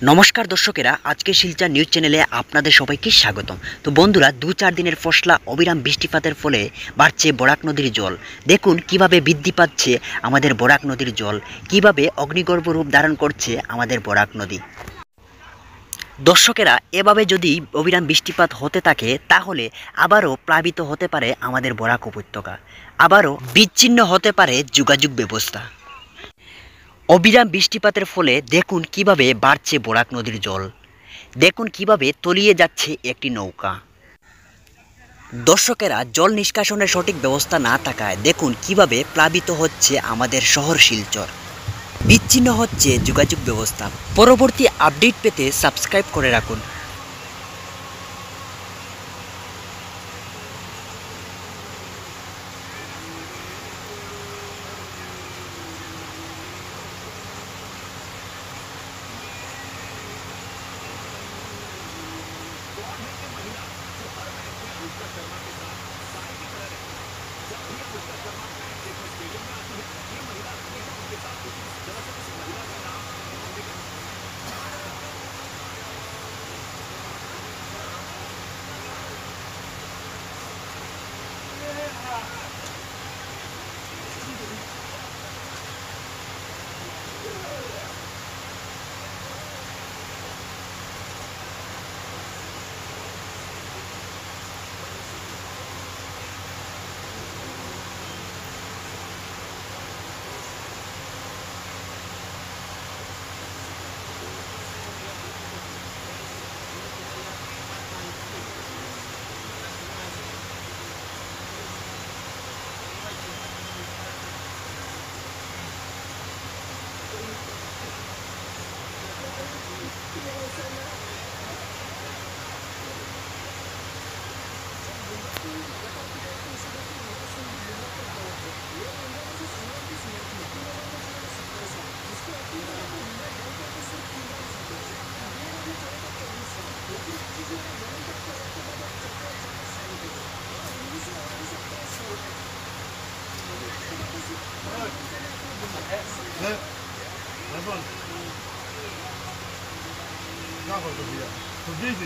নমস্কার দর্শকেরা, আজকে শিলচর নিউজ চ্যানেলে আপনাদের সবাইকে স্বাগতম। তো বন্ধুরা, 2-4 দিনের ফসলা অবিরাম বৃষ্টিপাতের ফলে বাড়ছে বরাক নদীর জল। দেখুন কিভাবে বৃদ্ধি পাচ্ছে আমাদের বরাক নদীর জল, কিভাবে অগ্নিগর্ভ রূপ ধারণ করছে আমাদের বরাক নদী। দর্শকেরা, এভাবে যদি অবিরাম বৃষ্টিপাত হতে থাকে তাহলে আবারও প্লাবিত হতে পারে আমাদের বরাক উপত্যকা, আবারও বিচ্ছিন্ন হতে পারে যোগাযোগ ব্যবস্থা। অবিরাম বৃষ্টিপাতের ফলে দেখুন কিভাবে বাড়ছে বরাক নদীর জল, দেখুন কিভাবে তলিয়ে যাচ্ছে একটি নৌকা। দর্শকেরা, জল নিষ্কাশনের সঠিক ব্যবস্থা না থাকায় দেখুন কিভাবে প্লাবিত হচ্ছে আমাদের শহর শিলচর, বিচ্ছিন্ন হচ্ছে যোগাযোগ ব্যবস্থা। পরবর্তী আপডেট পেতে সাবস্ক্রাইব করে রাখুন। Ne? Ne yapalım ya? Çok iyisin.